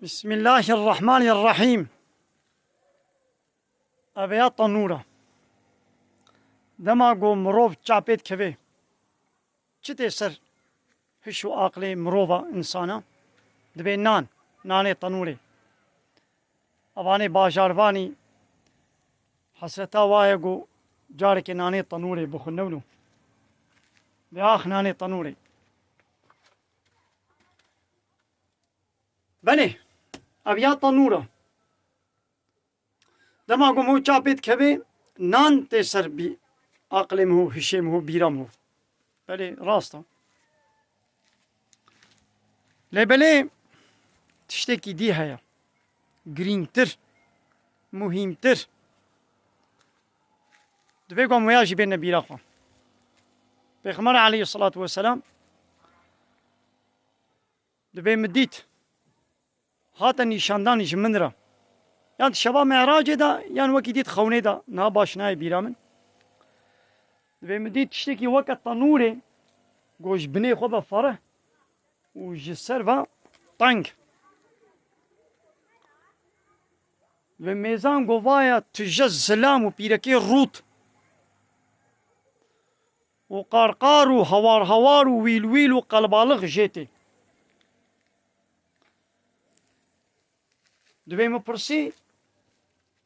بسم الله الرحمن الرحيم. أبيات طنورة دما قو مروف جابيت كبه چته سر هشو عقلي مروفا إنسانا دبي ناني طنوري أباني باجارواني حسرتا وايا قو جارك ناني طنوري بخنولو بآخ ناني طنوري بني أبيات طنورة دما قو مو جابيت كبه نان تسر بي عقلي مهو هشي مهو بيرا مهو بلي راستا لبلي تشتكي دي هيا گرینتر مهمتر دبي قوم وياجي بين نبي خوا بيغمر عليه الصلاة والسلام دبي مديت هاتا نشانداني جمنرا يعني شباب معراج دا يعني وقت ديت خوني دا ناباشناي بيرامن دبي مديت تشتكي وقت طنوري قوش بني خوبا فره وجسر و طنگ و میزان گوایا تجز زلام و پیرکی روت و قارقار و هوار و ویل و قلبالغ جيتي دوی مپرسی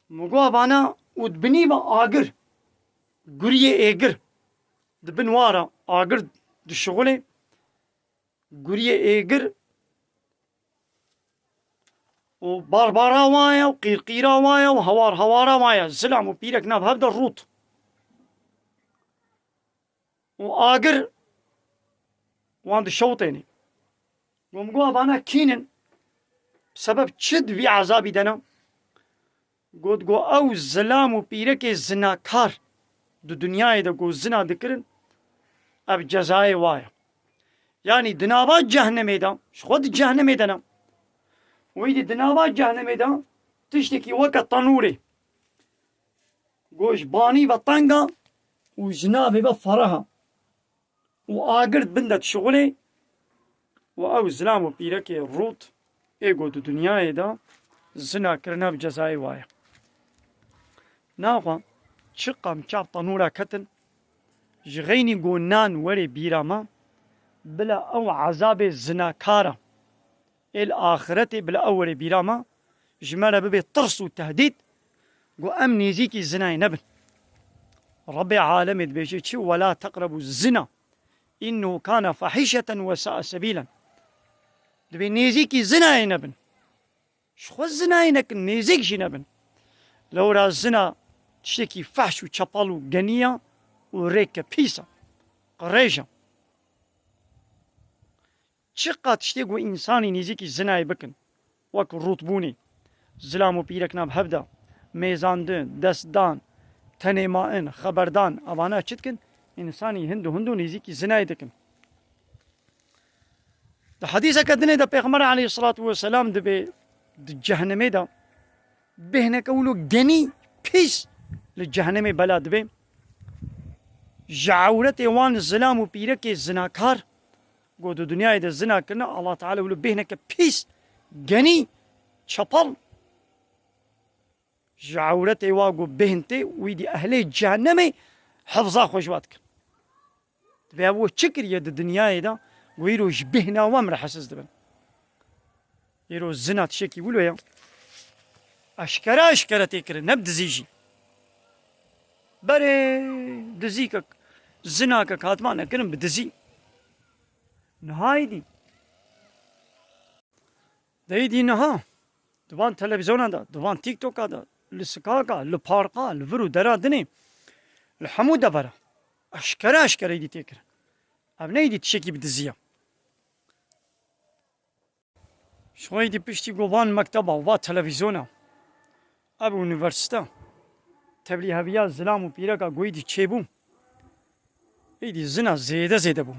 مگو بانا و دبنی با آگر گریه ایگر دبن وارا آگر دشغله گریه ایگر و باربارا وايا و قيرقيرا وايا و هوارا وايا زلام و بيرك ناب هبدا الروت و آگر واند شوطيني ومقوا بانا كينن بسبب چد في عذابي دنا قد قو او زلام و بيرك زناكار دو دنياي دا قو زنا دكرن اب جزاي وايا يعني دنابات جهنمي دا شخود جهنمي دنا ويدي دنابات جهنمي دا تشتكي وقت طنوري قوش باني بطنقا وجنابي بفرها وآقرد بندت شغلي وأو زلام وبيركي الروت إيقو دو دنياي دا زنا كرنا بجزاي وايا ناغا شقا مشاب طنورا كتن جغيني قو نان وري بيراما بلا أو عذاب الزناكارة الآخرة بلا أول بيراما جمالا ببي طرس وتهديد قو أمني زيكي الزنا نبن ربي عالمي بيجي ولا تقربوا الزنا إنه كان فاحشة وساء سبيلا دبي نيزيكي الزنا نبن شخو الزنا ينك نيزيك جي نبن لو را الزنا تشتكي فحش وشبال وغنية وريكة بيسا قريجة چقا تشتيقو إنساني نيزيكي زناي بكن وك روتبوني زلامو بيرك ناب هبدا ميزاندن دستدان تنمائن خبردان أوانا چتكن إنساني هندو نيزيكي زناي دكن ده حديثة كدني ده پیغمبر عليه الصلاة والسلام ده بي جهنمي ده بهنا كولو غني بيس للجهنمي بلا دبي جعورت وان زلامو بيرك زناكار قود الدنيا إذا الزنا كنا الله تعالى يقول بهنك بيس غني شبل جعورتي واقو بهنتي ويدي أهلي جهنمي حفظا خوشواتك تبي أبو شكر يد الدنيا إذا ويرو جبهنا وامر حسس دبن يرو الزنا تشكي يقولوا يا أشكرا تكر نبد زيجي بري دزيكك زناكك هاتمانا كرم بدزي نهايدي دايدي نها دوان تلفزيون دا دوان تيك توك دا لسكاكا لبارقا لفرو درا دني الحمودة برا أشكرا يدي تكر أبنيدي تشكي بدزيا شوي دي بشتي قوان مكتبة ووا تلفزيونا أبو يونيفرسيتا تبلي هبيا زلام وبيركا قويدي تشيبو ايدي زنا زيادة بو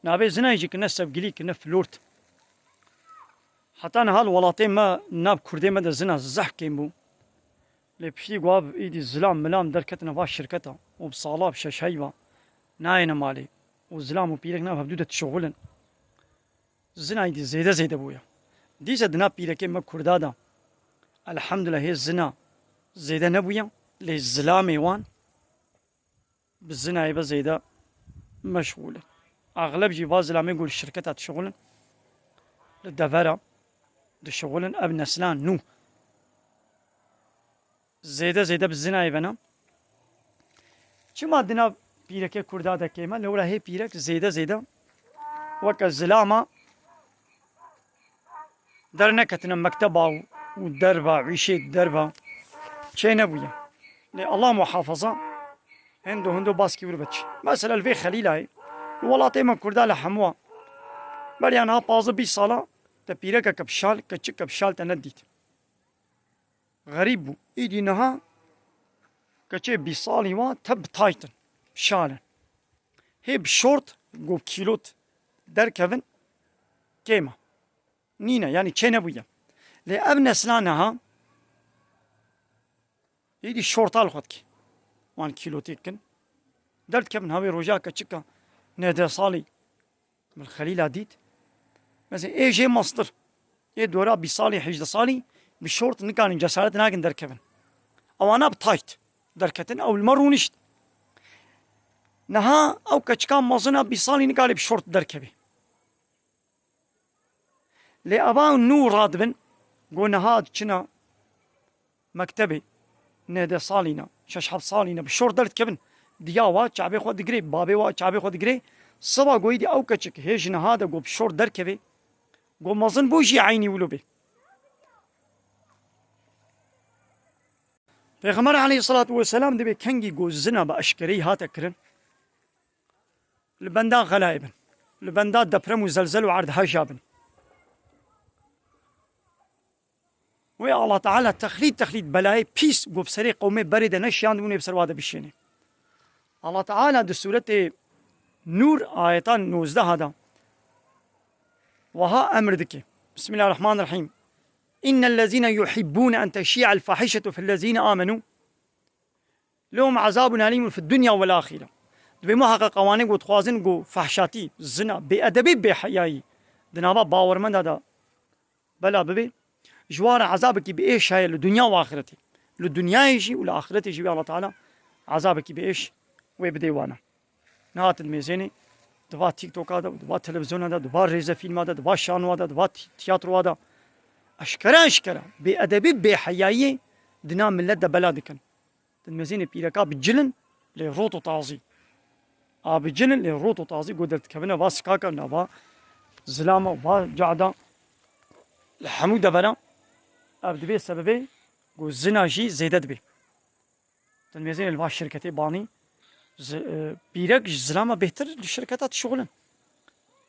نابي زنا يجي كنا سبقلي كنا فلورت حتى أنا هالولاطين ما ناب كردي ما زنا زح كيمبو لي بشي قواب ايدي زلام ملام دركتنا فاش شركتها وبصالاب شاشايبا ناينا مالي وزلام وبيرك ناب هبدودة شغلن زنا ايدي زيادة بويا دیسە دنا پیرەکەی مە کوردادا الحەمدولە هێز زنا زێدە نەبوویە لێ زلامێ وان بالزنايبة زيدا مشغولة أغلب جي زلامي يقول الشركات شغلا للدفرة دي شغلا أب نسلان نو زيدا بالزنايبة نا شو ما دنا بيرك كردا دا كيما لولا هي بيرك زيدا وك الزلامة درنا كتنا مكتبة ودربة عيشة دربة شي نبويا الله محافظة هندو باسكي وربتش مثلا الفي خليلاي والله تيما كردا لحموا بل يعني بازو بي صلاة تبيرك كبشال كتشك كبشال تنديت غريب ايدي نها كتشي بيصالي وا تب تايتن شالا هي بشورت جو كيلوت در كفن كيما نينا يعني تشينبويا لأبنى سلانها ايدي شورتال خدك وان كيلو تيكن درت كمن هاوي روجا كتشكا نادر صالي من الخليل ديت مثلا اي جي مصدر اي دورا بصالي حجد صالي بشورت نكان جسارت ناكن در كفن او انا بتايت دركتن او المرونشت نها او كتشكا مصنا بصالي نقال بشورت دركبي لأبا نور رادبن قلنا هاد كنا مكتبي نادر صالينا ششحب صالينا بشورت درت كفن دياوا شعبي خود دقري بابي وا شعبي خود دقري صبا قويدي او كتشك هيجنا هذا قو بشورت دركبي قو مظن بوجي عيني ولو بي پیغمبر عليه الصلاة والسلام دبي كنجي قو زنا بأشكري هاتا كرن لبندا غلايبن لبندا دبرم وزلزل وعرض هجابن ويا الله تعالى تخليد بلاي بيس قو بسري قومي بريدة نشيان دوني بسر وادا بشيني الله تعالى دو سورة نور آيتان 19 هذا وها أمر ذكي بسم الله الرحمن الرحيم إن الذين يحبون أن تشيع الفاحشة في الذين آمنوا لهم عذاب أليم في الدنيا والآخرة بمحقق قوانين وتخوازن قو فحشاتي الزنا بأدبي بحياي دنابا باورمند هذا بلا ببي جوار عذابك بإيش هاي للدنيا وآخرتي للدنيا يجي والآخرة يجي الله تعالى عذابك بإيش ويبديوانا نهات الميزاني دبا تيك توك هذا دبا تلفزيون هذا دبا ريزا فيلم هذا دبا شانو هذا دبا تياترو هذا أشكرا بأدبي بحياي دنا من لدى بلادكن الميزاني بيركا بجلن لروتو طازي بجلن لروتو طازي قدرت كبنا باس كاكا نبا زلامة وبا جعدا الحمود بنا أبدبي سببي قو زنا جي زيدت بي الميزاني الباش شركتي باني بيرك زلامة بهتر للشركات شغلا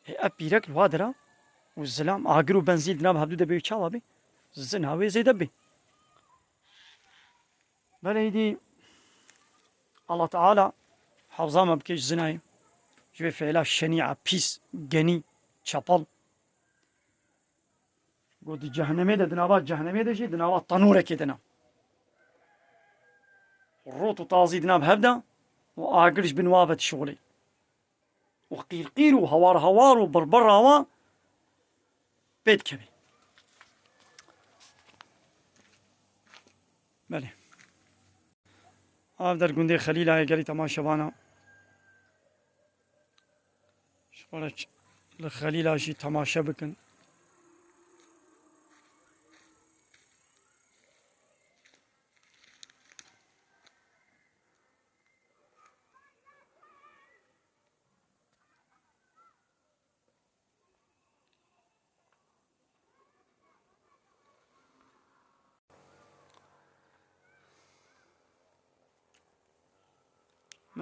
هي بيرك الوادرة والزلام اغرو بنزين دناب هبدو دبي تشاوا بي زين هاوي زي دبي بليدي الله تعالى حافظا ما بكيش زناي جوي فعلا شنيعة بيس جني شابل قد جهنمي ده دنابات جهنمي ده جي دنابات تنورة كدنا الروتو طازي دناب هبدا وآقلش بنوابة شغلي وقير وهوار وبربر هوا بيت كبي بله در قندي خليل هاي قالي تماشا بانا شغلك لخليل هاشي تماشا بكن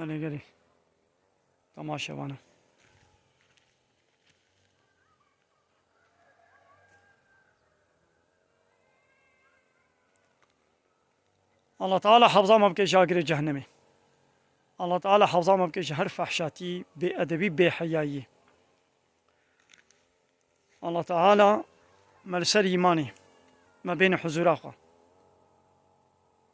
مالي قالي تماشا بانا الله تعالى حفظا ما بكي شاكر جهنمي الله تعالى حفظا ما بكي شهر فحشاتي بأدبي بحياي الله تعالى مرسل إيماني ما بين حضور أخوة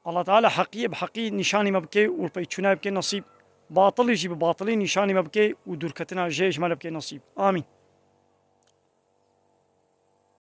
الله تعالى حقي بحقي نشاني مبكي والبيتشونا بكي نصيب باطل يجي بباطلي نشاني مبكي ودركتنا جيش ما بكي نصيب آمين